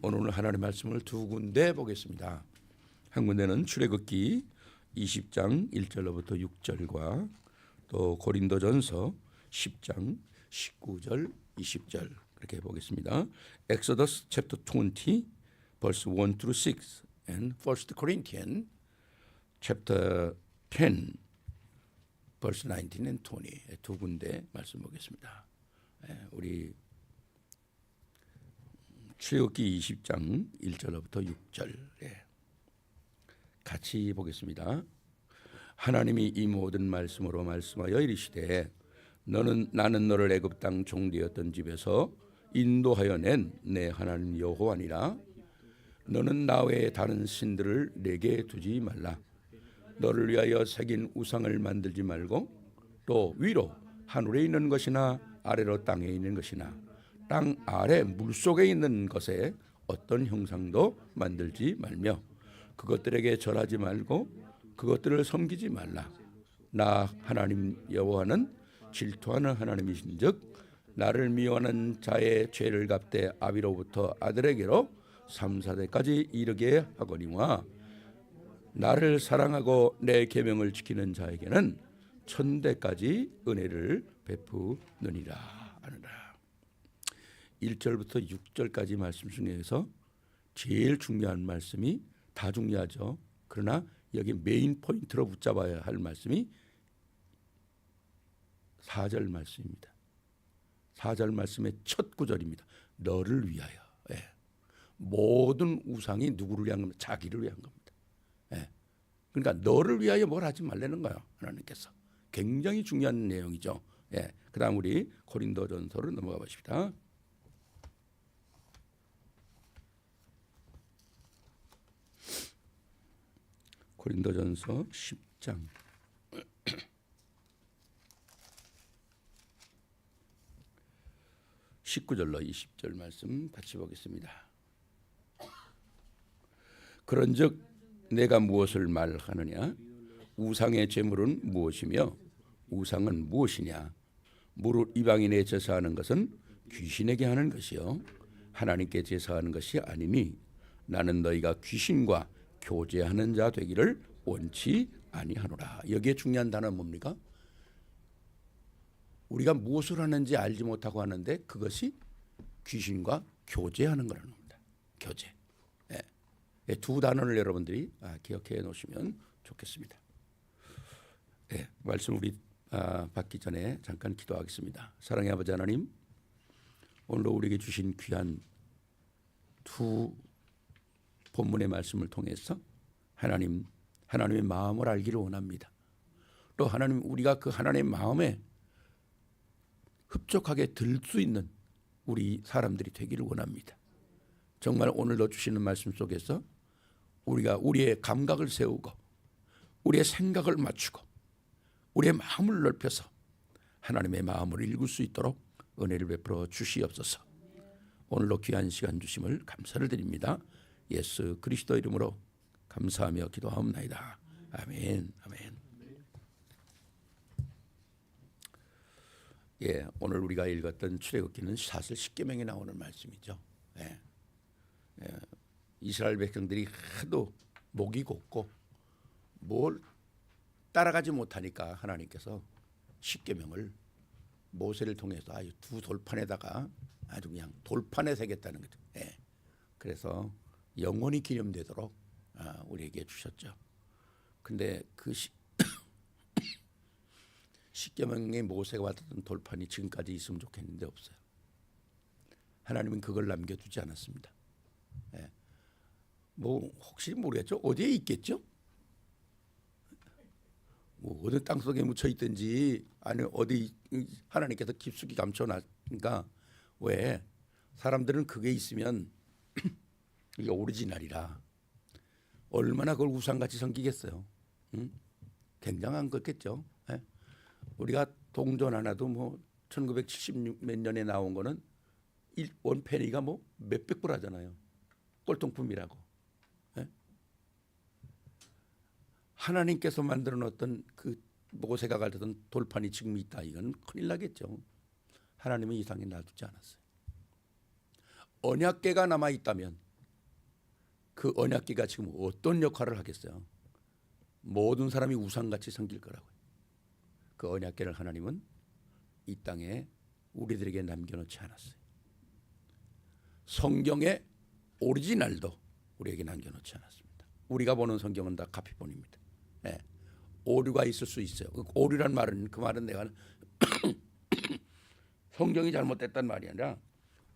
오늘 하나님의 말씀을 두 군데 보겠습니다. 한 군데는 출애굽기 20장 1절로부터 6절과 또 고린도전서 10장 19절 20절 그렇게 보겠습니다. Exodus chapter 20 verse 1 through 6 and 1 Corinthians chapter 10 verse 19 and 20 두 군데 말씀 보겠습니다. 우리 출애굽기 20장 1절로부터 6절 같이 보겠습니다. 하나님이 이 모든 말씀으로 말씀하여 이르시되 나는 너를 애굽 땅 종되었던 집에서 인도하여 낸 내 하나님 여호와니라. 너는 나 외에 다른 신들을 내게 두지 말라. 너를 위하여 새긴 우상을 만들지 말고 또 위로 하늘에 있는 것이나 아래로 땅에 있는 것이나 땅 아래 물속에 있는 것에 어떤 형상도 만들지 말며 그것들에게 절하지 말고 그것들을 섬기지 말라. 나 하나님 여호와는 질투하는 하나님이신즉 나를 미워하는 자의 죄를 갚되 아비로부터 아들에게로 3, 4대까지 이르게 하거니와 나를 사랑하고 내 계명을 지키는 자에게는 1000대까지 은혜를 베푸느니라 하느라. 1절부터 6절까지 말씀 중에서 제일 중요한 말씀이 다 중요하죠. 그러나 여기 메인 포인트로 붙잡아야 할 말씀이 4절 말씀입니다. 4절 말씀의 첫 구절입니다. 너를 위하여. 모든 우상이 누구를 위한 겁니다. 자기를 위한 겁니다. 그러니까 너를 위하여 뭘 하지 말라는 거예요. 하나님께서. 굉장히 중요한 내용이죠. 그 다음 우리 고린도전서로 넘어가 보십시다. 고린도전서 10장 19절로 20절 말씀 같이 보겠습니다. 그런즉 내가 무엇을 말하느냐? 우상의 제물은 무엇이며 우상은 무엇이냐? 무릇 이방인에 제사하는 것은 귀신에게 하는 것이요 하나님께 제사하는 것이 아니니 나는 너희가 귀신과 교제하는 자 되기를 원치 아니하노라. 여기에 중요한 단어는 뭡니까? 우리가 무엇을 하는지 알지 못하고 하는데 그것이 귀신과 교제하는 거라는 겁니다. 교제. 두 단어를 여러분들이 기억해 놓으시면 좋겠습니다. 말씀 우리 받기 전에 잠깐 기도하겠습니다. 사랑의 아버지 하나님, 오늘 우리에게 주신 귀한 두 본문의 말씀을 통해서 하나님의 마음을 알기를 원합니다. 또 하나님, 우리가 그 하나님의 마음에 흡족하게 들 수 있는 우리 사람들이 되기를 원합니다. 정말 오늘도 주시는 말씀 속에서 우리가 우리의 감각을 세우고 우리의 생각을 맞추고 우리의 마음을 넓혀서 하나님의 마음을 읽을 수 있도록 은혜를 베풀어 주시옵소서. 오늘도 귀한 시간 주심을 감사를 드립니다. 예수 그리스도 이름으로 감사하며 기도하옵나이다. 아멘. 아멘. 오늘 우리가 읽었던 출애굽기는 사실 십계명에 나오는 말씀이죠. 이스라엘 백성들이 하도 목이 곧고 뭘 따라가지 못하니까 하나님께서 십계명을 모세를 통해서 아주 두 돌판에다가 아주 그냥 돌판에 새겼다는 거죠. 그래서 영원히 기념되도록 우리에게 주셨죠. 근데 그 십계명의 모세가 받았던 돌판이 지금까지 있으면 좋겠는데 없어요. 하나님은 그걸 남겨두지 않았습니다. 뭐 혹시 모르겠죠. 어디에 있겠죠? 뭐 어느 땅속에 묻혀 있든지 아니 어디 하나님께서 깊숙이 감춰놨으니까 왜 사람들은 그게 있으면 이게 오리지널이라 얼마나 그걸 우상같이 섬기겠어요. 굉장한 거겠죠. 우리가 동전 하나도 뭐 1976 몇 년에 나온 거는 원페니가 뭐 몇백 불 하잖아요. 꼴통품이라고. 하나님께서 만들어 놓았던 그 모세가 가졌던 돌판이 지금 있다. 이건 큰일 나겠죠. 하나님은 이 땅에 놔두지 않았어요. 언약궤가 남아 있다면 그 언약궤가 지금 어떤 역할을 하겠어요? 모든 사람이 우상같이 섬길 거라고요. 그 언약궤를 하나님은 이 땅에 우리들에게 남겨놓지 않았어요. 성경의 오리지널도 우리에게 남겨놓지 않았습니다. 우리가 보는 성경은 다 카피본입니다. 네. 오류가 있을 수 있어요. 오류란 말은 그 말은 내가 성경이 잘못됐단 말이 아니라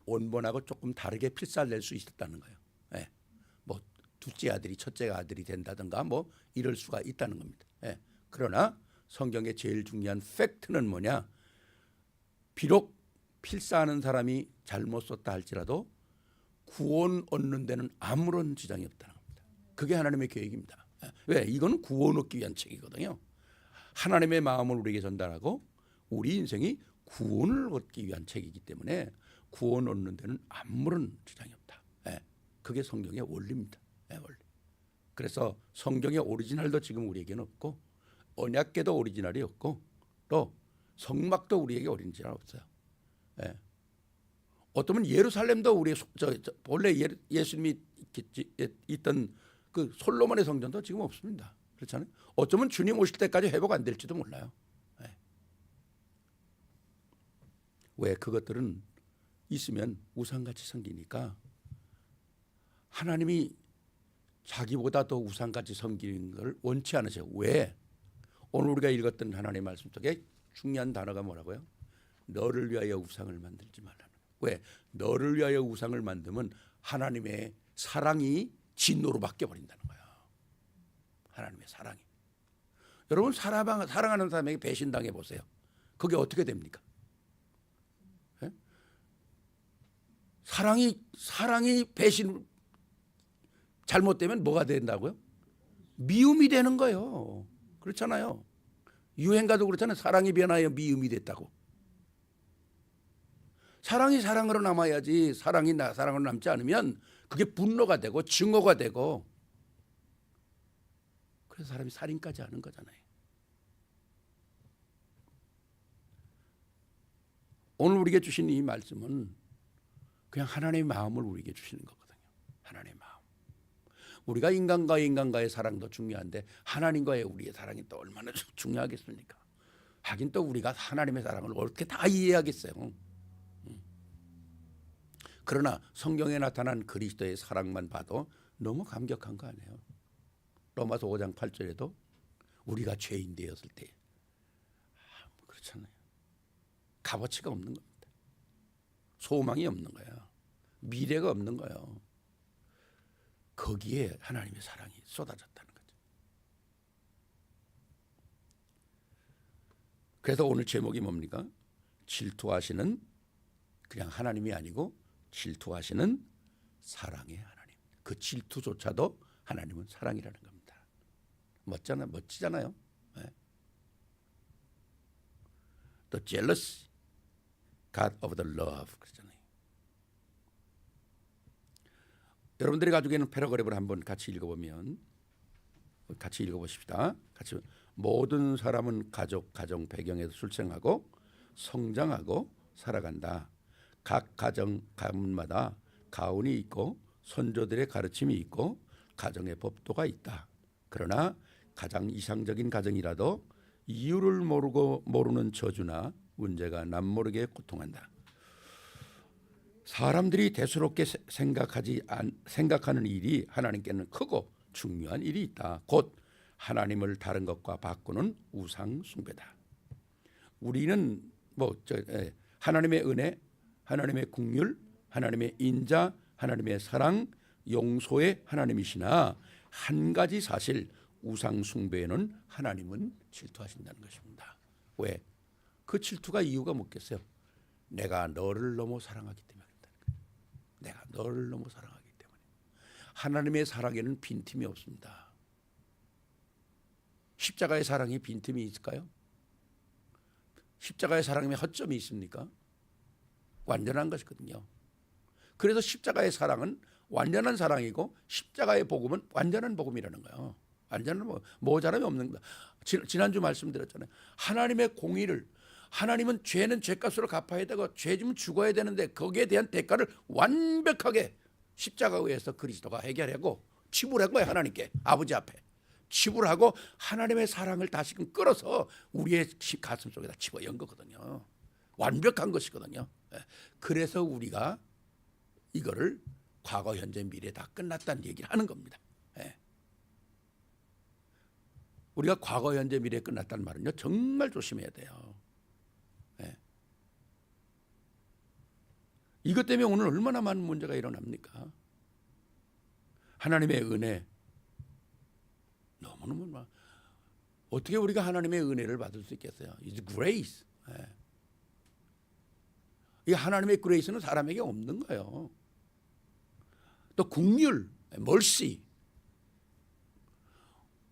원본하고 조금 다르게 필사될 수 있었다는 거예요. 네. 뭐 둘째 아들이 첫째 아들이 된다든가 뭐 이럴 수가 있다는 겁니다. 네. 그러나 성경의 제일 중요한 팩트는 뭐냐? 비록 필사하는 사람이 잘못 썼다 할지라도 구원 얻는 데는 아무런 지장이 없다는 겁니다. 그게 하나님의 계획입니다. 왜? 이거는 구원 얻기 위한 책이거든요. 하나님의 마음을 우리에게 전달하고 우리 인생이 구원을 얻기 위한 책이기 때문에 구원 얻는 데는 아무런 지장이 없다. 그게 성경의 원리입니다. 원리. 그래서 성경의 오리지널도 지금 우리에게는 없고 언약궤도 오리지널이 없고 또 성막도 우리에게 오리지널 없어요. 어쩌면 예루살렘도 우리 본래 예수님이 있던 그 솔로몬의 성전도 지금 없습니다. 그렇잖아요. 어쩌면 주님 오실 때까지 회복 안 될지도 몰라요. 왜? 그것들은 있으면 우상같이 섬기니까 하나님이 자기보다 더 우상같이 섬기는 걸 원치 않으세요. 왜? 오늘 우리가 읽었던 하나님의 말씀 속에 중요한 단어가 뭐라고요? 너를 위하여 우상을 만들지 말라는 거예요. 왜? 너를 위하여 우상을 만들면 하나님의 사랑이 진노로 바뀌어버린다는 거예요. 하나님의 사랑이. 여러분 사랑하는 사람에게 배신당해 보세요. 그게 어떻게 됩니까? 사랑이 배신 잘못되면 뭐가 된다고요? 미움이 되는 거예요. 그렇잖아요. 유행가도 그렇잖아요. 사랑이 변하여 미움이 됐다고. 사랑이 사랑으로 남아야지 사랑이 사랑으로 남지 않으면 그게 분노가 되고 증오가 되고 그래서 사람이 살인까지 하는 거잖아요. 오늘 우리에게 주신 이 말씀은 그냥 하나님의 마음을 우리에게 주시는 거거든요. 하나님의 마음. 우리가 인간과의 사랑도 중요한데 하나님과의 우리의 사랑이 또 얼마나 중요하겠습니까? 하긴 또 우리가 하나님의 사랑을 어떻게 다 이해하겠어요. 그러나 성경에 나타난 그리스도의 사랑만 봐도 너무 감격한 거 아니에요. 로마서 5장 8절에도 우리가 죄인 되었을 때 그렇잖아요. 값어치가 없는 겁니다. 소망이 없는 거예요. 미래가 없는 거예요. 거기에 하나님의 사랑이 쏟아졌다는 거죠. 그래서 오늘 제목이 뭡니까? 질투하시는 그냥 하나님이 아니고 질투하시는 사랑의 하나님. 그 질투조차도 하나님은 사랑이라는 겁니다. 멋지잖아요. The jealous God of the love 그러잖아요. 여러분들이 가지고 있는 패러그래프를 한번 같이 읽어보면 같이 읽어보십시다. 같이 모든 사람은 가정 배경에서 출생하고 성장하고 살아간다. 각 가문마다 가훈이 있고 선조들의 가르침이 있고 가정의 법도가 있다. 그러나 가장 이상적인 가정이라도 이유를 모르는 저주나 문제가 남모르게 고통한다. 사람들이 대수롭게 생각하는 일이 하나님께는 크고 중요한 일이 있다. 곧 하나님을 다른 것과 바꾸는 우상 숭배다. 우리는 하나님의 은혜, 하나님의 긍휼, 하나님의 인자, 하나님의 사랑, 용서의 하나님이시나 한 가지 사실 우상 숭배에는 하나님은 질투하신다는 것입니다. 왜? 그 질투가 이유가 뭐겠어요? 내가 너를 너무 사랑하기 때문에. 내가 너를 너무 사랑하기 때문에. 하나님의 사랑에는 빈틈이 없습니다. 십자가의 사랑에 빈틈이 있을까요? 십자가의 사랑에 허점이 있습니까? 완전한 것이거든요. 그래서 십자가의 사랑은 완전한 사랑이고 십자가의 복음은 완전한 복음이라는 거예요. 완전한 모자람이 없는 거다. 지난주 말씀드렸잖아요. 하나님의 공의를 하나님은 죄는 죄값으로 갚아야 되고 죄지면 죽어야 되는데 거기에 대한 대가를 완벽하게 십자가에 의해서 그리스도가 해결하고 치부한 거예요. 하나님께 아버지 앞에 치부하고 하나님의 사랑을 다시금 끌어서 우리의 가슴 속에다 집어연 거거든요. 완벽한 것이거든요. 그래서 우리가 이거를 과거, 현재, 미래 다 끝났다는 얘기를 하는 겁니다. 우리가 과거, 현재, 미래 끝났다는 말은요 정말 조심해야 돼요. 이것 때문에 오늘 얼마나 많은 문제가 일어납니까? 하나님의 은혜 너무너무 막 어떻게 우리가 하나님의 은혜를 받을 수 있겠어요? It's grace. 이 하나님의 그레이스는 사람에게 없는 거예요. 또 긍휼, mercy.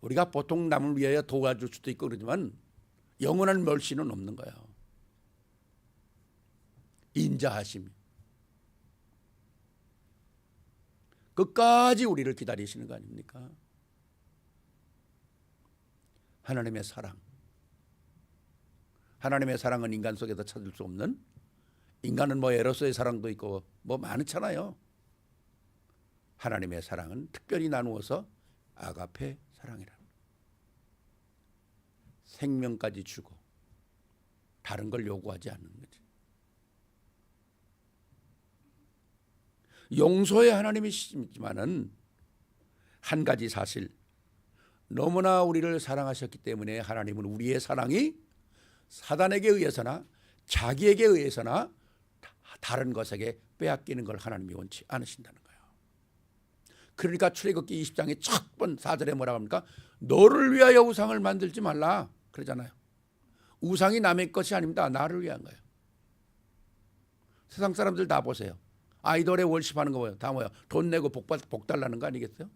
우리가 보통 남을 위하여 도와줄 수도 있고 그러지만 영원한 mercy는 없는 거예요. 인자하심. 끝까지 우리를 기다리시는 거 아닙니까? 하나님의 사랑. 하나님의 사랑은 인간 속에서 찾을 수 없는, 인간은 뭐 에로스의 사랑도 있고 뭐 많잖아요. 하나님의 사랑은 특별히 나누어서 아가페 사랑이라. 생명까지 주고 다른 걸 요구하지 않는 거지. 용서의 하나님이시지만은 한 가지 사실, 너무나 우리를 사랑하셨기 때문에 하나님은 우리의 사랑이 사단에게 의해서나 자기에게 의해서나 다른 것에게 빼앗기는 걸 하나님이 원치 않으신다는 거예요. 그러니까 출애굽기 20장의 첫 번 4절에 뭐라고 합니까? 너를 위하여 우상을 만들지 말라 그러잖아요. 우상이 남의 것이 아닙니다. 나를 위한 거예요. 세상 사람들 다 보세요. 아이돌에 월십하는 거 뭐예요? 다 뭐예요? 돈 내고 복 달라는 거 아니겠어요?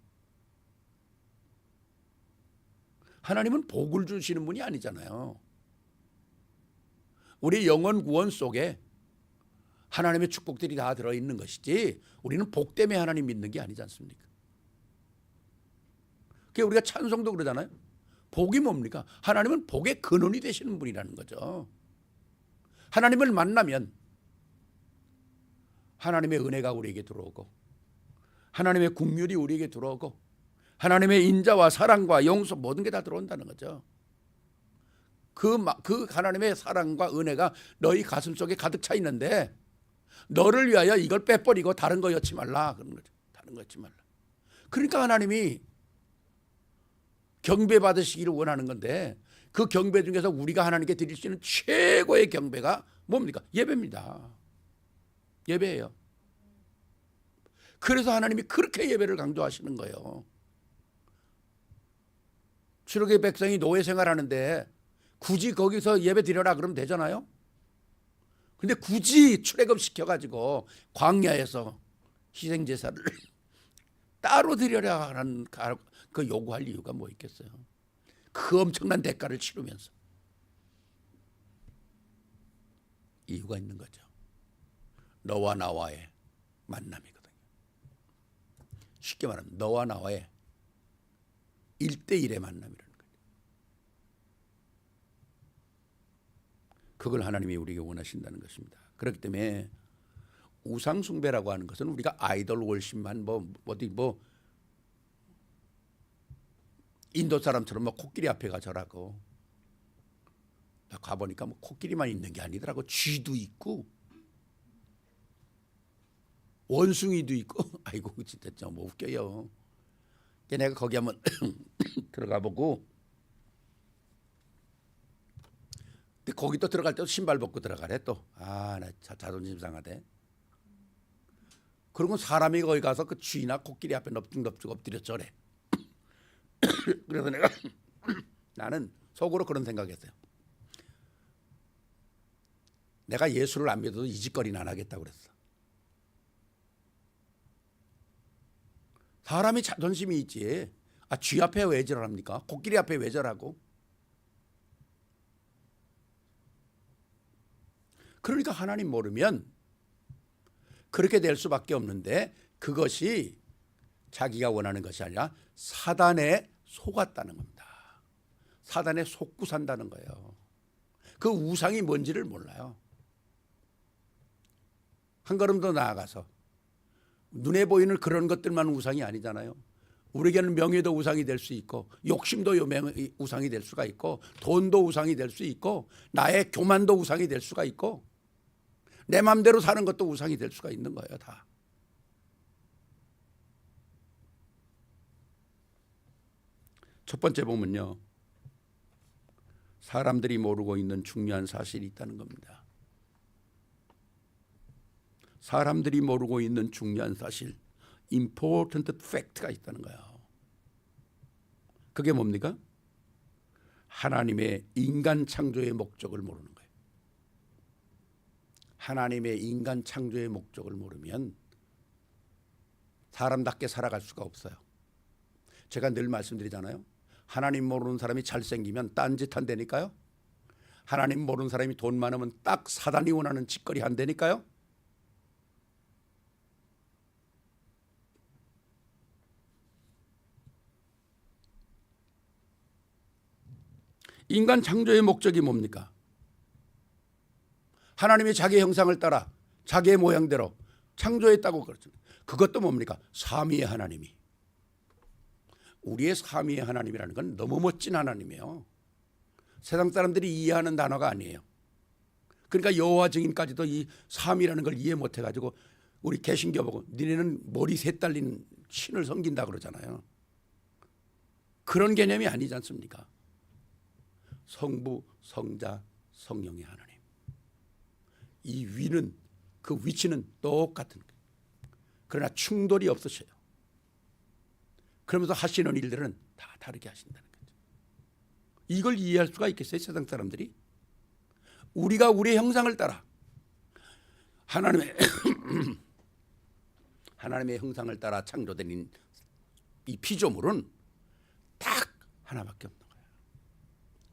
하나님은 복을 주시는 분이 아니잖아요. 우리 영혼 구원 속에 하나님의 축복들이 다 들어있는 것이지 우리는 복 때문에 하나님 믿는 게 아니지 않습니까? 그게 우리가 찬송도 그러잖아요. 복이 뭡니까? 하나님은 복의 근원이 되시는 분이라는 거죠. 하나님을 만나면 하나님의 은혜가 우리에게 들어오고 하나님의 긍휼이 우리에게 들어오고 하나님의 인자와 사랑과 용서 모든 게 다 들어온다는 거죠. 그 하나님의 사랑과 은혜가 너희 가슴 속에 가득 차 있는데 너를 위하여 이걸 빼버리고 다른 거 여치 말라 그런 거죠. 다른 거 여치 말라. 그러니까 하나님이 경배 받으시기를 원하는 건데 그 경배 중에서 우리가 하나님께 드릴 수 있는 최고의 경배가 뭡니까? 예배입니다. 예배예요. 그래서 하나님이 그렇게 예배를 강조하시는 거예요. 출애굽의 백성이 노예 생활하는데 굳이 거기서 예배 드려라 그러면 되잖아요. 근데 굳이 출애굽시켜가지고 광야에서 희생제사를 따로 드려라 하는 그 요구할 이유가 뭐 있겠어요? 그 엄청난 대가를 치르면서 이유가 있는 거죠. 너와 나와의 만남이거든요. 쉽게 말하면 너와 나와의 1대1의 만남이라는 거죠. 그걸 하나님이 우리에게 원하신다는 것입니다. 그렇기 때문에 우상 숭배라고 하는 것은 우리가 아이돌 월십만 어디 인도 사람처럼 코끼리 앞에 가 절하고, 나 가보니까 코끼리만 있는 게 아니더라고. 쥐도 있고 원숭이도 있고. 아이고 진짜 좀 웃겨요. 내가 거기 한번 들어가 보고, 근데 거기 또 들어갈 때도 신발 벗고 들어가래 또. 나 자존심 상하대. 그리고 사람이 거기 가서 그 쥐나 코끼리 앞에 넙죽넙죽 엎드려 절해. 그래서 내가 나는 속으로 그런 생각했어요. 내가 예수를 안 믿어도 이 짓거리는 안 하겠다고 그랬어. 사람이 자존심이 있지. 쥐 앞에 왜 절합니까? 코끼리 앞에 왜 절하고? 그러니까 하나님 모르면 그렇게 될 수밖에 없는데, 그것이 자기가 원하는 것이 아니라 사단에 속았다는 겁니다. 사단에 속고 산다는 거예요. 그 우상이 뭔지를 몰라요. 한 걸음 더 나아가서 눈에 보이는 그런 것들만 우상이 아니잖아요. 우리에게는 명예도 우상이 될 수 있고, 욕심도 우상이 될 수가 있고, 돈도 우상이 될 수 있고, 나의 교만도 우상이 될 수가 있고, 내 마음대로 사는 것도 우상이 될 수가 있는 거예요. 다. 첫 번째 보면요, 사람들이 모르고 있는 중요한 사실이 있다는 겁니다. 사람들이 모르고 있는 중요한 사실, important fact가 있다는 거예요. 그게 뭡니까? 하나님의 인간 창조의 목적을 모르는 거예요. 하나님의 인간 창조의 목적을 모르면 사람답게 살아갈 수가 없어요. 제가 늘 말씀드리잖아요. 하나님 모르는 사람이 잘생기면 딴짓 한다니까요. 하나님 모르는 사람이 돈 많으면 딱 사단이 원하는 짓거리 한다니까요. 인간 창조의 목적이 뭡니까? 하나님이 자기의 형상을 따라 자기의 모양대로 창조했다고 그러죠. 그것도 뭡니까? 삼위의 하나님이. 우리의 삼위의 하나님이라는 건 너무 멋진 하나님이에요. 세상 사람들이 이해하는 단어가 아니에요. 그러니까 여호와 증인까지도 이 삼위라는 걸 이해 못해가지고 우리 개신교 보고 니네는 머리 셋 달린 신을 섬긴다 그러잖아요. 그런 개념이 아니지 않습니까? 성부, 성자, 성령의 하나님. 이 위는, 그 위치는 똑같은 거예요. 그러나 충돌이 없으셔요. 그러면서 하시는 일들은 다 다르게 하신다는 거죠. 이걸 이해할 수가 있겠어요, 세상 사람들이? 우리가 우리의 형상을 따라 하나님의 형상을 따라 창조된 이 피조물은 딱 하나밖에 없는 거예요.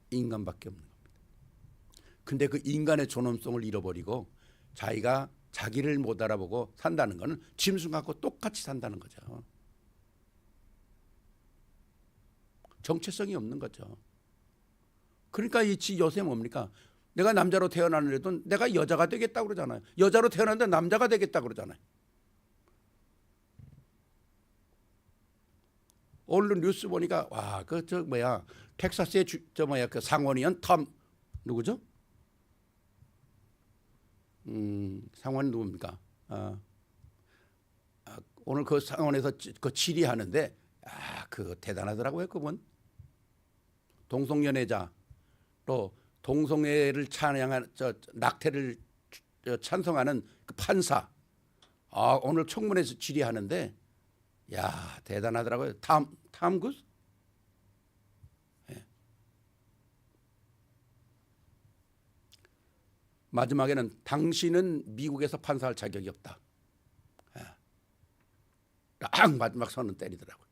인간밖에 없는 겁니다. 근데 그 인간의 존엄성을 잃어버리고 자기가 자기를 못 알아보고 산다는 것은 짐승하고 똑같이 산다는 거죠. 정체성이 없는 거죠. 그러니까 이 요새 뭡니까? 내가 남자로 태어나는데도 내가 여자가 되겠다고 그러잖아요. 여자로 태어났는데 남자가 되겠다고 그러잖아요. 오늘 뉴스 보니까 와, 그 텍사스의 그 상원의원 톰 누구죠? 상원 누굽니까? 오늘 그 상원에서 그 질의하는데 그 대단하더라고요. 그분 동성연애자 또 동성애를 찬양하는 낙태를 찬성하는 그 판사 오늘 청문회에서 질의하는데 야 대단하더라고요. 탐 구스? 예. 마지막에는 당신은 미국에서 판사할 자격이 없다. 딱 마지막 선은 때리더라고요.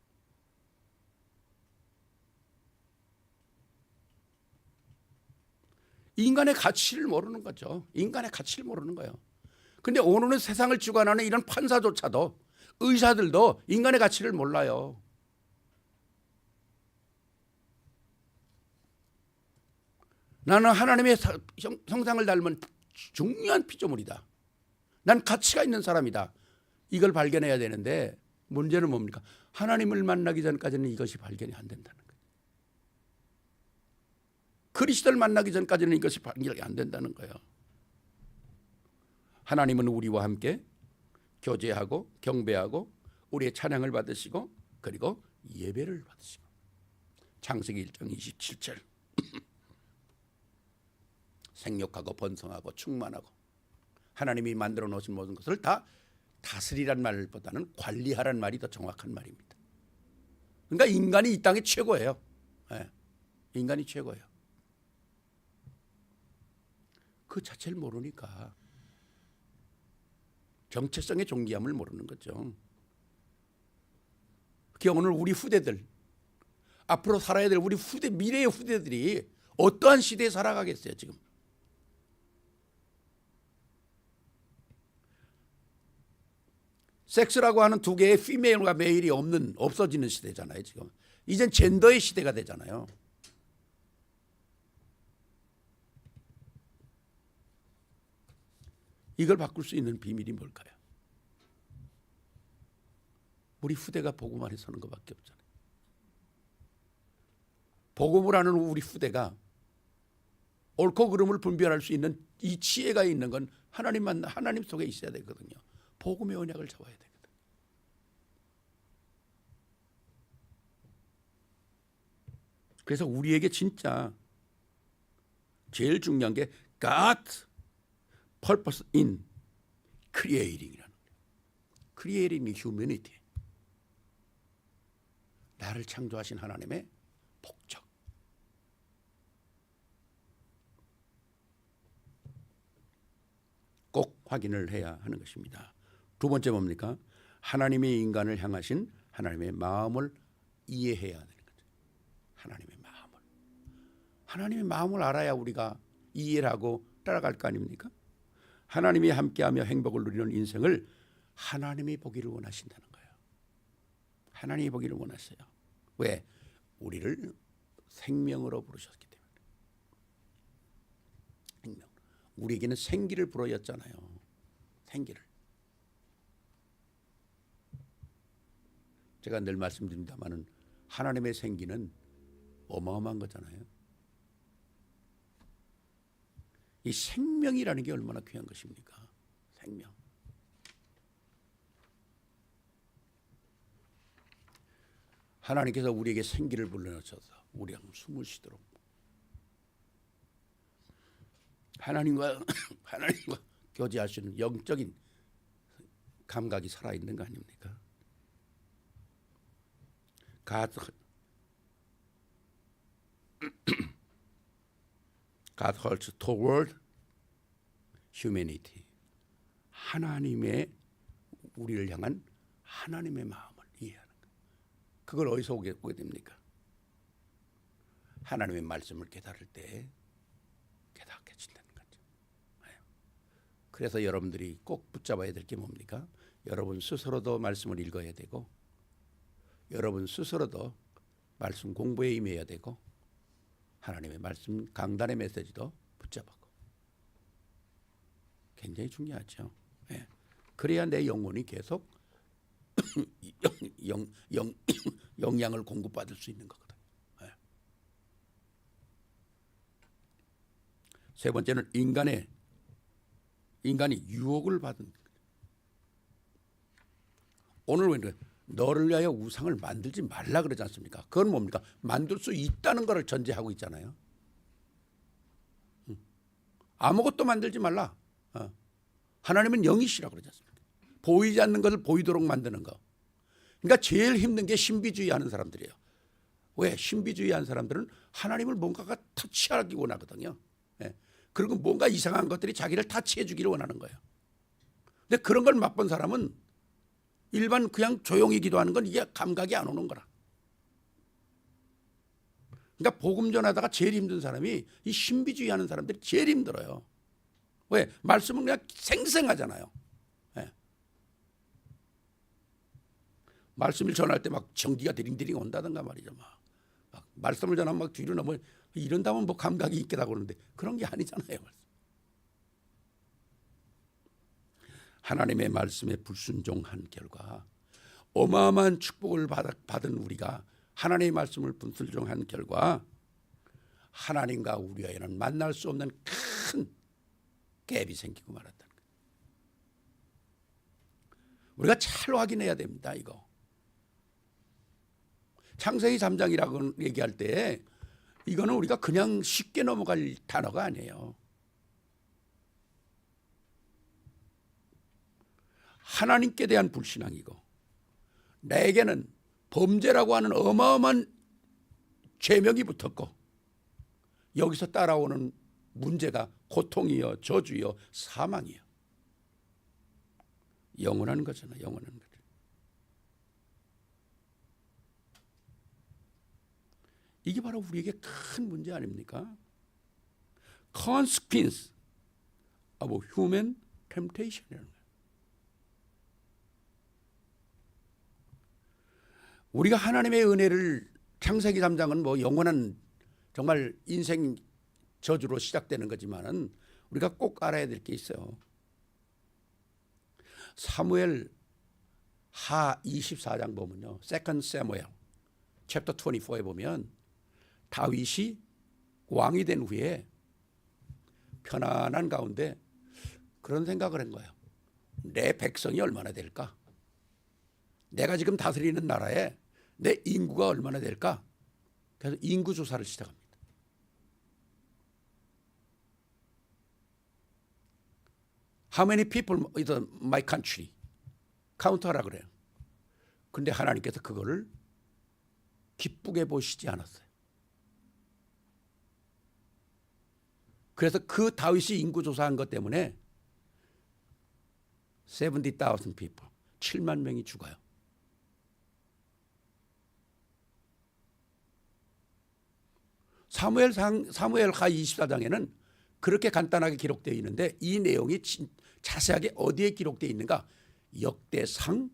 인간의 가치를 모르는 거죠. 인간의 가치를 모르는 거예요. 근데 오늘은 세상을 주관하는 이런 판사조차도 의사들도 인간의 가치를 몰라요. 나는 하나님의 형상을 닮은 중요한 피조물이다. 난 가치가 있는 사람이다. 이걸 발견해야 되는데 문제는 뭡니까? 하나님을 만나기 전까지는 이것이 발견이 안 된다는 거예요. 그리스도를 만나기 전까지는 이것이 발견이 안 된다는 거예요. 하나님은 우리와 함께 교제하고 경배하고 우리의 찬양을 받으시고 그리고 예배를 받으시고 창세기 1장 27절 생육하고 번성하고 충만하고 하나님이 만들어 놓으신 모든 것을 다 다스리란 말보다는 관리하란 말이 더 정확한 말입니다. 그러니까 인간이 이 땅의 최고예요. 네. 인간이 최고예요. 그 자체를 모르니까 정체성의 존귀함을 모르는 거죠. 그게 오늘 우리 후대들 앞으로 살아야 될 우리 미래의 후대들이 어떠한 시대에 살아가겠어요 지금. 섹스라고 하는 두 개의 피메일과 메일이 없어지는 시대잖아요 지금. 이젠 젠더의 시대가 되잖아요. 이걸 바꿀 수 있는 비밀이 뭘까요? 우리 후대가 복음 안에 서는 것밖에 없잖아요. 복음을 아는 우리 후대가 옳고 그름을 분별할 수 있는 이 지혜가 있는 건 하나님 속에 있어야 되거든요. 복음의 언약을 잡아야 되거든요. 그래서 우리에게 진짜 제일 중요한 게 God purpose in creating이라는 거예요. creating humanity. 나를 창조하신 하나님의 목적. 꼭 확인을 해야 하는 것입니다. 두 번째 뭡니까? 하나님이 인간을 향하신 하나님의 마음을 이해해야 되는 거죠. 하나님의 마음을. 하나님의 마음을 알아야 우리가 이해를 하고 따라갈 거 아닙니까? 하나님이 함께하며 행복을 누리는 인생을 하나님이 보기를 원하신다는 거예요. 하나님이 보기를 원하세요. 왜? 우리를 생명으로 부르셨기 때문에. 생명. 우리에게는 생기를 불어였잖아요. 생기를. 제가 늘 말씀드립니다마는 하나님의 생기는 어마어마한 거잖아요. 이 생명이라는 게 얼마나 귀한 것입니까? 생명. 하나님께서 우리에게 생기를 불러넣으셔서 우리가 숨을 쉬도록 하나님과 교제할 수 있는 영적인 감각이 살아있는 거 아닙니까? God holds toward humanity. 하나님의 우리를 향한 하나님의 마음을 이해하는 것. 그걸 어디서 오게 됩니까? 하나님의 말씀을 깨달을 때 깨닫게 된다는 거죠. 그래서 여러분들이 꼭 붙잡아야 될 게 뭡니까? 여러분 스스로도 말씀을 읽어야 되고 여러분 스스로도 말씀 공부에 임해야 되고 하나님의 말씀 강단의 메시지도 붙잡고 굉장히 중요하죠. 네. 그래야 내 영혼이 계속 영양을 공급받을 수 있는 거거든. 네. 세 번째는 인간이 유혹을 받은. 오늘 왜 너를 위하여 우상을 만들지 말라 그러지 않습니까? 그건 뭡니까? 만들 수 있다는 것을 전제하고 있잖아요. 아무것도 만들지 말라. 하나님은 영이시라고 그러지 않습니까? 보이지 않는 것을 보이도록 만드는 거. 그러니까 제일 힘든 게 신비주의하는 사람들이에요. 왜? 신비주의하는 사람들은 하나님을 뭔가가 터치하기 원하거든요. 그리고 뭔가 이상한 것들이 자기를 터치해 주기를 원하는 거예요. 근데 그런 걸 맛본 사람은 일반 그냥 조용히 기도하는 건 이게 감각이 안 오는 거라. 그러니까 복음 전하다가 제일 힘든 사람이 이 신비주의하는 사람들이 제일 힘들어요. 왜? 말씀은 그냥 생생하잖아요. 네. 말씀을 전할 때 막 전기가 드링드링 온다든가 말이죠. 막 말씀을 전하면 막 뒤로 넘어 이런다면 뭐 감각이 있겠다고 그러는데 그런 게 아니잖아요. 하나님의 말씀에 불순종한 결과 어마어마한 축복을 받은 우리가 하나님의 말씀을 불순종한 결과 하나님과 우리와는 만날 수 없는 큰 갭이 생기고 말았다는 거예요. 우리가 잘 확인해야 됩니다. 이거. 창세기 3장이라고 얘기할 때 이거는 우리가 그냥 쉽게 넘어갈 단어가 아니에요. 하나님께 대한 불신앙이고 내게는 범죄라고 하는 어마어마한 죄명이 붙었고 여기서 따라오는 문제가 고통이요 저주요 사망이요. 영원한 거잖아요. 영원한 거죠. 이게 바로 우리에게 큰 문제 아닙니까? Consequence of human temptation이라는 거예요. 우리가 하나님의 은혜를 창세기 3장은 뭐 영원한 정말 인생 저주로 시작되는 거지만은 우리가 꼭 알아야 될 게 있어요. 사무엘 하 24장 보면요. Second Samuel chapter 24에 보면 다윗이 왕이 된 후에 편안한 가운데 그런 생각을 한 거예요. 내 백성이 얼마나 될까? 내가 지금 다스리는 나라에 내 인구가 얼마나 될까? 그래서 인구 조사를 시작합니다. How many people in my country? 카운트하라 그래요. 근데 하나님께서 그거를 기쁘게 보시지 않았어요. 그래서 그 다윗이 인구 조사한 것 때문에 70,000 people, 7만 명이 죽어요. 사무엘하 24장에는 그렇게 간단하게 기록되어 있는데 이 내용이 자세하게 어디에 기록되어 있는가? 역대상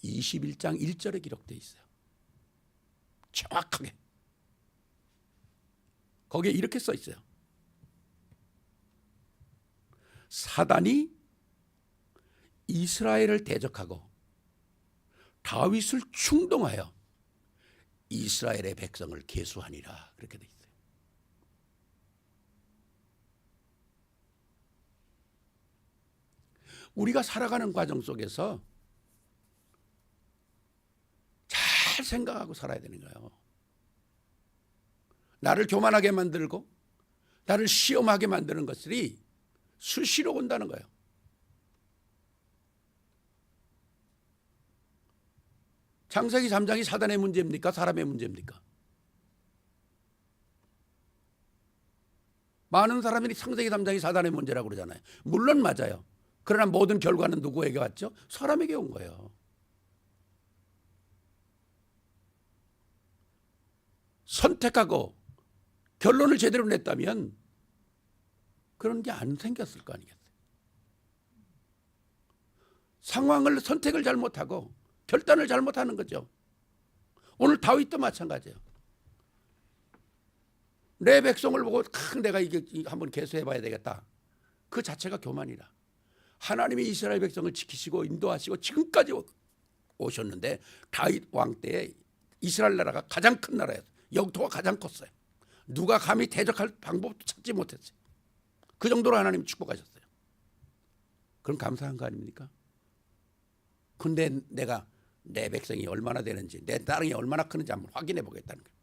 21장 1절에 기록되어 있어요. 정확하게. 거기에 이렇게 써 있어요. 사단이 이스라엘을 대적하고 다윗을 충동하여 이스라엘의 백성을 계수하니라. 그렇게 돼 있어요. 우리가 살아가는 과정 속에서 잘 생각하고 살아야 되는 거예요. 나를 교만하게 만들고 나를 시험하게 만드는 것들이 수시로 온다는 거예요. 창세기 3장이 사단의 문제입니까? 사람의 문제입니까? 많은 사람들이 창세기 3장이 사단의 문제라고 그러잖아요. 물론 맞아요. 그러나 모든 결과는 누구에게 왔죠? 사람에게 온 거예요. 선택하고 결론을 제대로 냈다면 그런 게 안 생겼을 거 아니겠어요. 상황을 선택을 잘못하고 결단을 잘못하는 거죠. 오늘 다윗도 마찬가지예요. 내 백성을 보고 내가 이게 한번 계수해봐야 되겠다. 그 자체가 교만이라. 하나님이 이스라엘 백성을 지키시고 인도하시고 지금까지 오셨는데 다윗 왕 때에 이스라엘 나라가 가장 큰 나라였어요. 영토가 가장 컸어요. 누가 감히 대적할 방법도 찾지 못했어요. 그 정도로 하나님이 축복하셨어요. 그럼 감사한 거 아닙니까? 근데 내가 내 백성이 얼마나 되는지 내 땅이 얼마나 크는지 한번 확인해 보겠다는 거예요.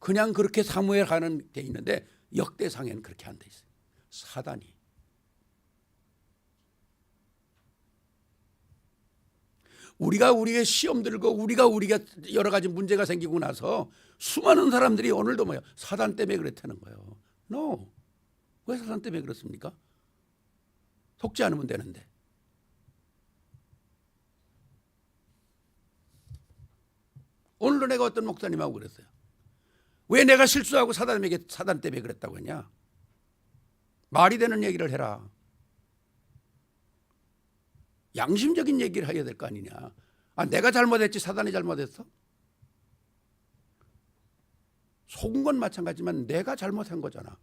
그냥 그렇게 사무엘 하는 데 있는데 역대상에는 그렇게 안 돼 있어요. 사단이. 우리가 우리의 시험 들고 우리가 여러 가지 문제가 생기고 나서 수많은 사람들이 오늘도 뭐야 사단 때문에 그랬다는 거예요. No. 왜 사단 때문에 그렇습니까? 속지 않으면 되는데. 오늘도 내가 어떤 목사님하고 그랬어요. 왜 내가 실수하고 사단 때문에 그랬다고 했냐? 말이 되는 얘기를 해라. 양심적인 얘기를 해야 될 거 아니냐. 아, 내가 잘못했지 사단이 잘못했어? 속은 건 마찬가지지만 내가 잘못한 거잖아.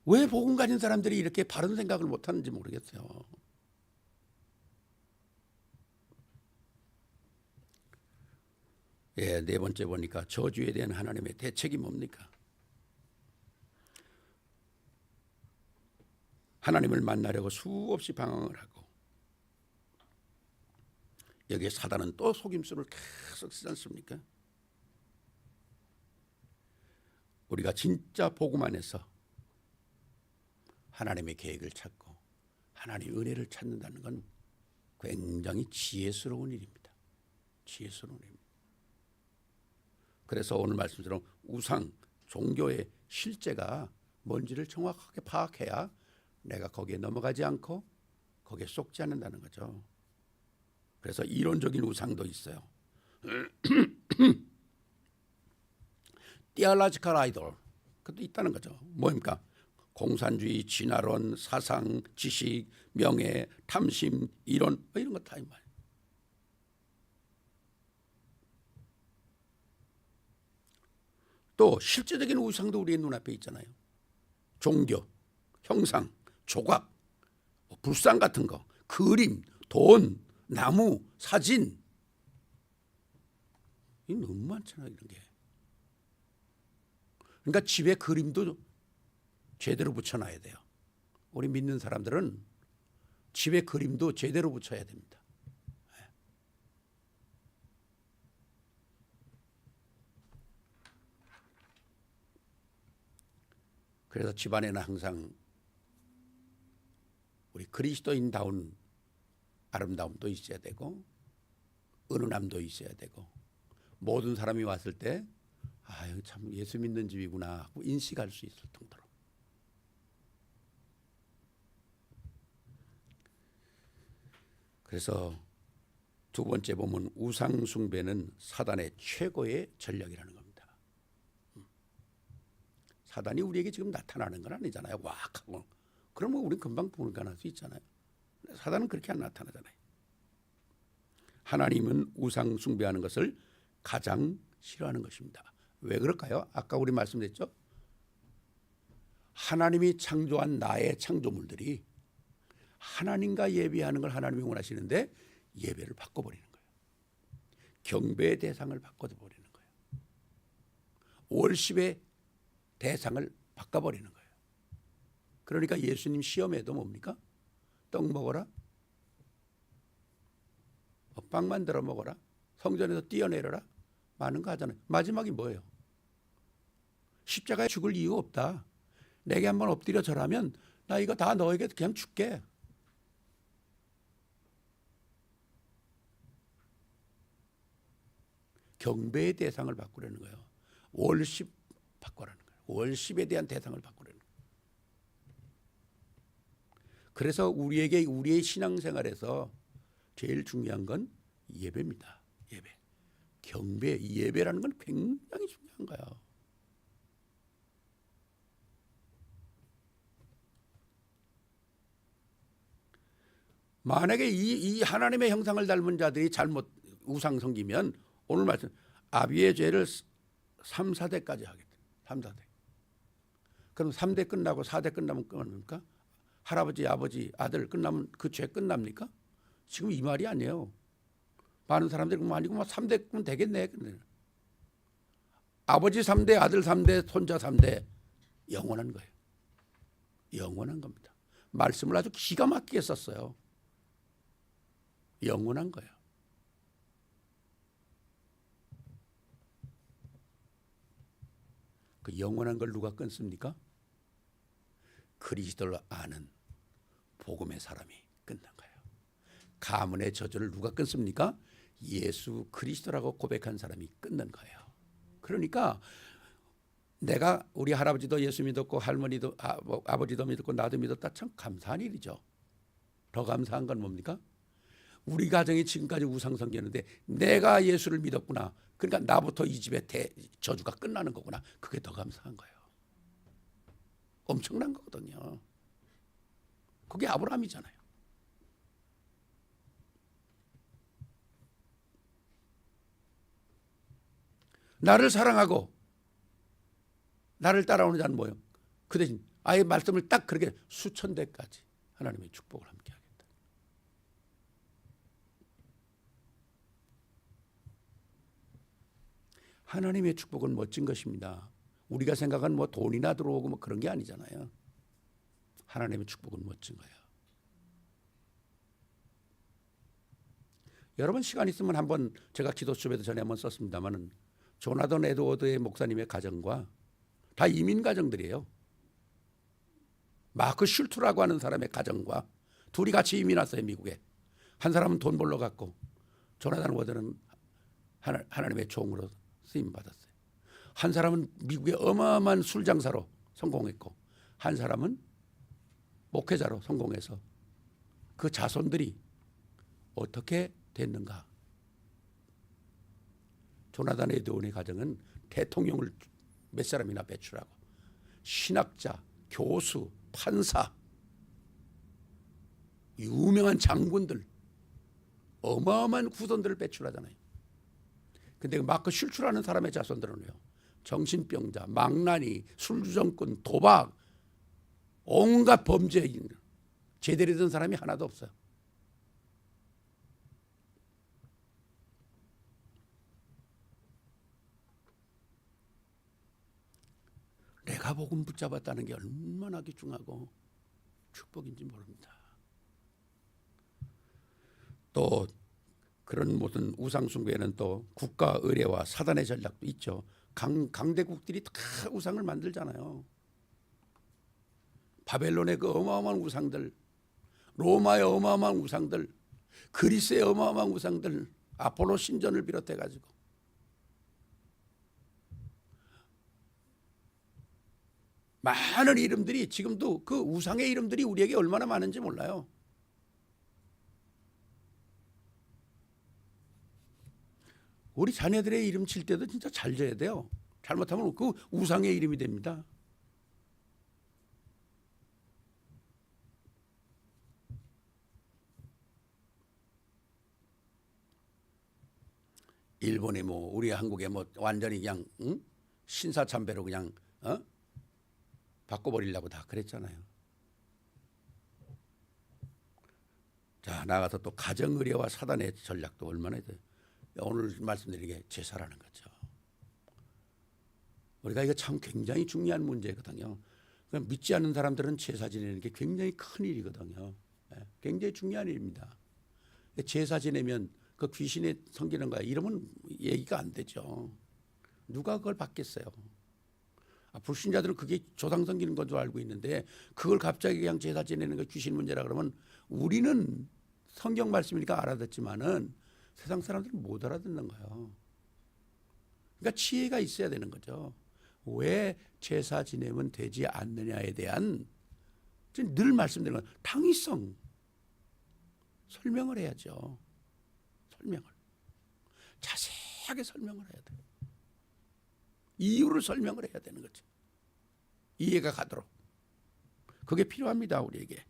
왜 복음 가진 사람들이 이렇게 바른 생각을 못하는지 모르겠어요. 예, 네 번째 보니까 저주에 대한 하나님의 대책이 뭡니까? 하나님을 만나려고 수없이 방황을 하고 여기에 사단은 또 속임수를 계속 쓰지 않습니까? 우리가 진짜 복음 안에서 하나님의 계획을 찾고 하나님의 은혜를 찾는다는 건 굉장히 지혜스러운 일입니다. 지혜스러운 일입니다. 그래서 오늘 말씀처럼 우상, 종교의 실제가 뭔지를 정확하게 파악해야 내가 거기에 넘어가지 않고 거기에 속지 않는다는 거죠. 그래서 이론적인 우상도 있어요. theological idol 그것도 있다는 거죠. 뭡니까? 공산주의, 진화론, 사상, 지식, 명예, 탐심, 이론 이런 거 다 이 말. 또 실제적인 우상도 우리의 눈앞에 있잖아요. 종교, 형상, 조각, 불상 같은 거, 그림, 돈, 나무, 사진. 이 너무 많잖아요, 이런 게. 그러니까 집에 그림도 제대로 붙여놔야 돼요. 우리 믿는 사람들은 집에 그림도 제대로 붙여야 됩니다. 그래서 집안에는 항상 우리 그리스도인다운 아름다움도 있어야 되고 은은함도 있어야 되고 모든 사람이 왔을 때 아유 참 예수 믿는 집이구나 하고 인식할 수 있을 정도로. 그래서 두 번째 보면 우상 숭배는 사단의 최고의 전략이라는 겁니다. 사단이 우리에게 지금 나타나는 건 아니잖아요. 왁 하고. 그러면 우리는 금방 분간할 수 있잖아요. 사단은 그렇게 안 나타나잖아요. 하나님은 우상 숭배하는 것을 가장 싫어하는 것입니다. 왜 그럴까요? 아까 우리 말씀드렸죠. 하나님이 창조한 나의 창조물들이 하나님과 예배하는 걸 하나님이 원하시는데 예배를 바꿔버리는 거예요. 경배의 대상을 바꿔버리는 거예요. 월십의 대상을 바꿔버리는 거예요. 그러니까 예수님 시험에도 뭡니까? 떡 먹어라. 빵 만들어 먹어라. 성전에서 뛰어내려라. 많은 거 하잖아요. 마지막이 뭐예요? 십자가에 죽을 이유가 없다. 내게 한번 엎드려 절하면 나 이거 다 너에게 그냥 줄게. 경배의 대상을 바꾸려는 거예요. 월십 바꾸라는 거예요. 월십에 대한 대상을 바꾸려는 거예요. 그래서 우리에게 우리의 신앙생활에서 제일 중요한 건 예배입니다. 예배. 경배, 예배라는 건 굉장히 중요한 거예요. 만약에 이 하나님의 형상을 닮은 자들이 잘못 우상 섬기면 오늘 말씀 아비의 죄를 3, 4대까지 하겠다. 3, 4대. 그럼 3대 끝나고 4대 끝나면 끝납니까? 할아버지, 아버지, 아들 끝나면 그 죄 끝납니까? 지금 이 말이 아니에요. 많은 사람들이 아니고 3대면 되겠네. 근데 아버지 3대, 아들 3대, 손자 3대 영원한 거예요. 영원한 겁니다. 말씀을 아주 기가 막히게 썼어요. 영원한 거예요. 그 영원한 걸 누가 끊습니까? 그리스도를 아는 복음의 사람이 끊는 거예요. 가문의 저주를 누가 끊습니까? 예수 그리스도라고 고백한 사람이 끊는 거예요. 그러니까 내가 우리 할아버지도 예수 믿었고 할머니도 아버지도 믿었고 나도 믿었다 참 감사한 일이죠. 더 감사한 건 뭡니까? 우리 가정이 지금까지 우상 섬겼는데 내가 예수를 믿었구나. 그러니까 나부터 이 집의 저주가 끝나는 거구나. 그게 더 감사한 거예요. 엄청난 거거든요. 그게 아브라함이잖아요. 나를 사랑하고 나를 따라오는 자는 뭐예요? 그 대신 아예 말씀을 딱 그렇게 수천 대까지 하나님의 축복을 함께 하겠다. 하나님의 축복은 멋진 것입니다. 우리가 생각한 뭐 돈이나 들어오고 뭐 그런 게 아니잖아요. 하나님의 축복은 멋진 거예요. 여러분 시간 있으면 한번 제가 기도 수업에도 전에 한번 썼습니다만은 조나단 에드워드의 목사님의 가정과 다 이민 가정들이에요. 마크 슐트라고 하는 사람의 가정과 둘이 같이 이민 왔어요. 미국에. 한 사람은 돈 벌러 갔고 조나단 에드워드는 하나님의 종으로 쓰임 받았어요. 한 사람은 미국의 어마어마한 술 장사로 성공했고 한 사람은 목회자로 성공해서 그 자손들이 어떻게 됐는가? 조나단 에드워드의 가정은 대통령을 몇 사람이나 배출하고 신학자, 교수, 판사, 유명한 장군들, 어마어마한 후손들을 배출하잖아요. 근데 마크 슐츠라는 사람의 자손들은요, 정신병자, 망나니, 술주정꾼, 도박, 온갖 범죄인 제대로 된 사람이 하나도 없어요. 내가 복음 붙잡았다는 게 얼마나 귀중하고 축복인지 모릅니다. 또 그런 모든 우상 숭배에는 또 국가 의례와 사단의 전략도 있죠. 강대국들이 다 우상을 만들잖아요. 바벨론의 그 어마어마한 우상들, 로마의 어마어마한 우상들, 그리스의 어마어마한 우상들, 아폴로 신전을 비롯해 가지고 많은 이름들이, 지금도 그 우상의 이름들이 우리에게 얼마나 많은지 몰라요. 우리 자녀들의 이름 칠 때도 진짜 잘 져야 돼요. 잘못하면 그 우상의 이름이 됩니다. 일본이 뭐 우리 한국에 뭐 완전히 그냥 신사참배로 그냥 바꿔버리려고 다 그랬잖아요. 자, 나가서 또 가정의례와 사단의 전략도 얼마나 돼요. 오늘 말씀드린 게 제사라는 거죠. 우리가 이거 참 굉장히 중요한 문제거든요. 믿지 않는 사람들은 제사 지내는 게 굉장히 큰 일이거든요. 굉장히 중요한 일입니다. 제사 지내면 그 귀신에 섬기는 거야 이러면 얘기가 안 되죠. 누가 그걸 받겠어요. 불신자들은 그게 조상 섬기는 건 줄 알고 있는데 그걸 갑자기 그냥 제사 지내는 거 귀신 문제라 그러면 우리는 성경 말씀이니까 알아듣지만은 세상 사람들은 못 알아듣는 거예요. 그러니까 지혜가 있어야 되는 거죠. 왜 제사 지내면 되지 않느냐에 대한 늘 말씀드리는 건 당위성 설명을 해야죠. 설명을 자세하게 설명을 해야 돼요. 이유를 설명을 해야 되는 거죠. 이해가 가도록 그게 필요합니다 우리에게.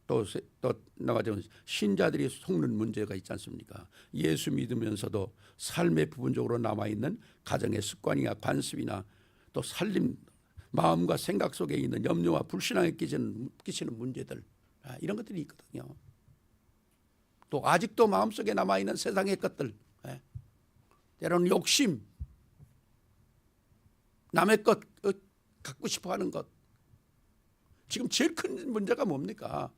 또 나가자면 신자들이 속는 문제가 있지 않습니까? 예수 믿으면서도 삶의 부분적으로 남아있는 가정의 습관이나 관습이나 또 살림 마음과 생각 속에 있는 염려와 불신앙에 끼치는 문제들 이런 것들이 있거든요. 또 아직도 마음속에 남아있는 세상의 것들 때로는 욕심 남의 것 갖고 싶어하는 것 지금 제일 큰 문제가 뭡니까?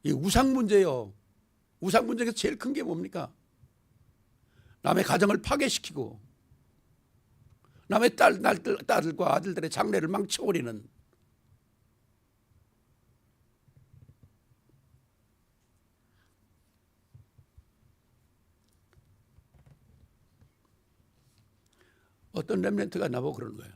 이 우상 문제요. 우상 문제에서 제일 큰 게 뭡니까? 남의 가정을 파괴시키고 남의 딸들과 아들들의 장래를 망쳐버리는 어떤 렘넌트가 나보고 그러는 거예요.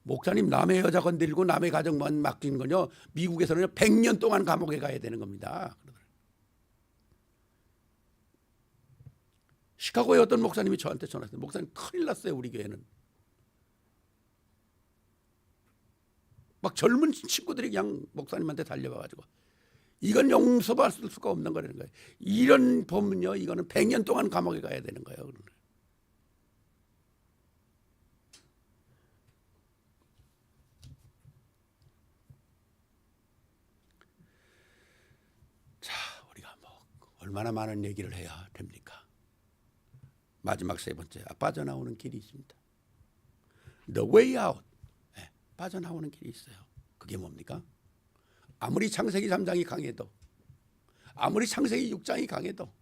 목사님 남의 여자 건드리고 남의 가정만 맡기는 건요 미국에서는 100년 동안 감옥에 가야 되는 겁니다. 시카고의 어떤 목사님이 저한테 전화했어요. 목사님 큰일 났어요 우리 교회는. 막 젊은 친구들이 그냥 목사님한테 달려와가지고 이건 용서할 수가 없는 거라는 거예요. 이런 법은요 이거는 100년 동안 감옥에 가야 되는 거예요. 자, 우리가 뭐 얼마나 많은 얘기를 해야 됩니까? 마지막 세 번째, 빠져나오는 길이 있습니다. The way out. 빠져나오는 길이 있어요. 그게 뭡니까? 아무리 창세기 3장이 강해도 아무리 창세기 6장이 강해도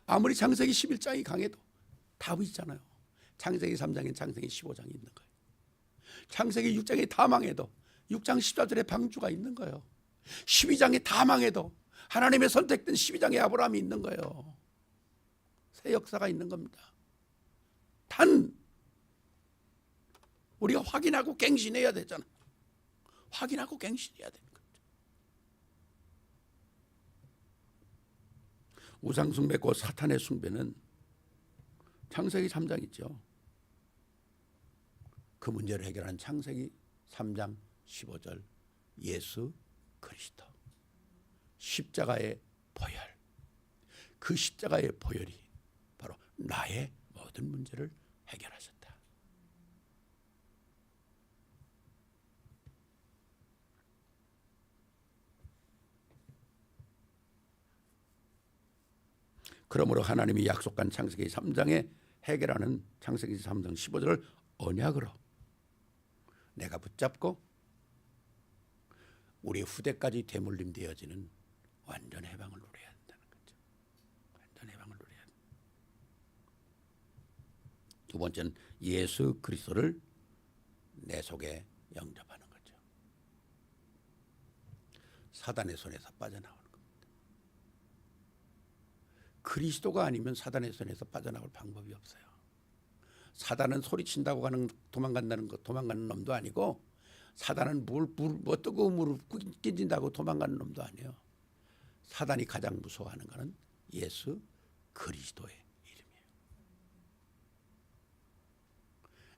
아무리 창세기 11장이 강해도 답이 있잖아요. 창세기 3장엔 창세기 15장이 있는 거예요. 창세기 6장이 다 망해도 6장 14절에 방주가 있는 거예요. 12장이 다 망해도 하나님의 선택된 12장에 아브라함이 있는 거예요. 새 역사가 있는 겁니다. 단 우리가 확인하고 갱신해야 되잖아. 확인하고 갱신해야 되는 거죠. 우상 숭배고 사탄의 숭배는 창세기 3장 있죠. 그 문제를 해결한 창세기 3장 15절 예수 그리스도. 십자가의 보혈, 그 십자가의 보혈이 바로 나의 모든 문제를 해결하셨다. 그러므로 하나님이 약속한 창세기 3장에 해결하는 창세기 3장 15절을 언약으로 내가 붙잡고 우리 후대까지 대물림되어지는 완전 해방을 누려야 한다는 거죠. 완전 해방을 누려야 한다. 두 번째는 예수 그리스도를 내 속에 영접하는 거죠. 사단의 손에서 빠져나오는 겁니다. 그리스도가 아니면 사단의 손에서 빠져나올 방법이 없어요. 사단은 소리친다고 도망간다는 것, 도망가는 놈도 아니고, 사단은 뜨거운 물을 끼진다고 도망가는 놈도 아니에요. 사단이 가장 무서워하는 것은 예수 그리스도의 이름이에요.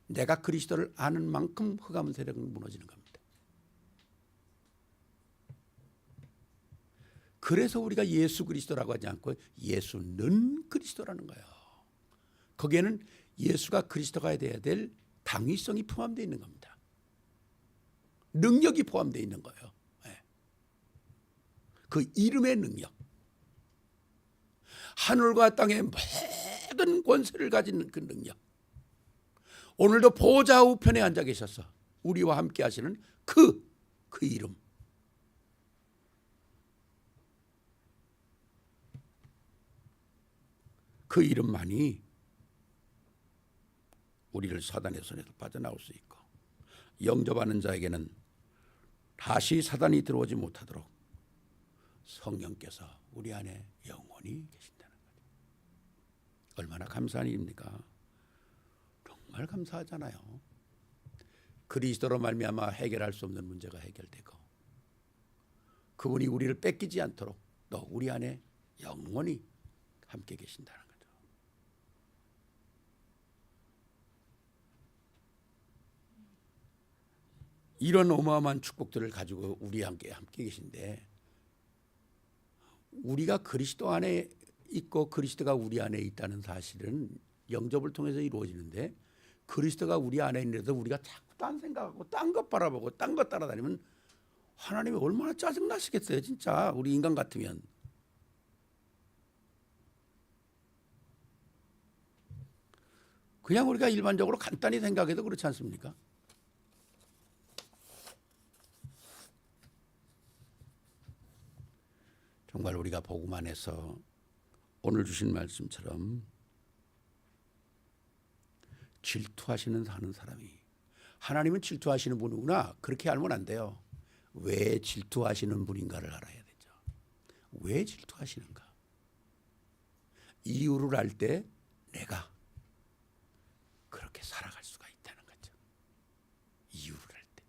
내가 그리스도를 아는 만큼 흑암 세력은 무너지는 겁니다. 그래서 우리가 예수 그리스도라고 하지 않고 예수는 그리스도라는 거예요. 거기에는 예수가 그리스도가 되어야 될 당위성이 포함되어 있는 겁니다. 능력이 포함되어 있는 거예요. 그 이름의 능력. 하늘과 땅의 모든 권세를 가진 그 능력. 오늘도 보좌 우편에 앉아 계셔서 우리와 함께 하시는 그 이름. 그 이름만이 우리를 사단의 손에서 빠져나올 수 있고, 영접하는 자에게는 다시 사단이 들어오지 못하도록 성령께서 우리 안에 영원히 계신다는 거죠. 얼마나 감사한 일입니까? 정말 감사하잖아요. 그리스도로 말미암아 해결할 수 없는 문제가 해결되고, 그분이 우리를 뺏기지 않도록 또 우리 안에 영원히 함께 계신다는 거죠. 이런 어마어마한 축복들을 가지고 우리 함께 계신데, 우리가 그리스도 안에 있고 그리스도가 우리 안에 있다는 사실은 영접을 통해서 이루어지는데, 그리스도가 우리 안에 있는데도 우리가 자꾸 딴 생각하고 딴 것 바라보고 딴 것 따라다니면 하나님이 얼마나 짜증나시겠어요. 진짜 우리 인간 같으면. 그냥 우리가 일반적으로 간단히 생각해도 그렇지 않습니까? 정말 우리가 복음 안에서 오늘 주신 말씀처럼 질투하시는 하는 사람이, 하나님은 질투하시는 분이구나, 그렇게 알면 안 돼요. 왜 질투하시는 분인가를 알아야 되죠. 왜 질투하시는가? 이유를 알 때 내가 그렇게 살아갈 수가 있다는 거죠. 이유를 알 때.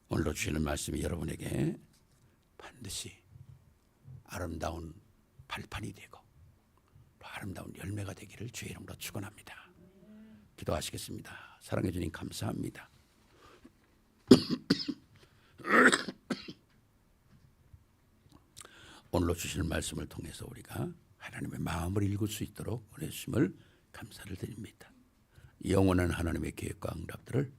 오늘로 주시는 말씀이 여러분에게 반드시 아름다운 발판이 되고 또 아름다운 열매가 되기를 주의 이름으로 축원합니다. 기도하시겠습니다. 사랑해 주님 감사합니다. 오늘로 주시는 말씀을 통해서 우리가 하나님의 마음을 읽을 수 있도록 은혜 주심을 감사를 드립니다. 영원한 하나님의 계획과 응답들을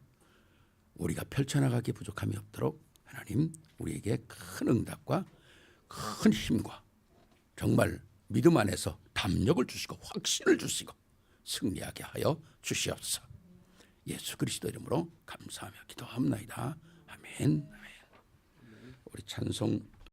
우리가 펼쳐나가기 부족함이 없도록 하나님 우리에게 큰 응답과 큰 힘과 정말 믿음 안에서 담력을 주시고 확신을 주시고 승리하게 하여 주시옵소서. 예수 그리스도 이름으로 감사하며 기도합니다. 아멘. 우리 찬송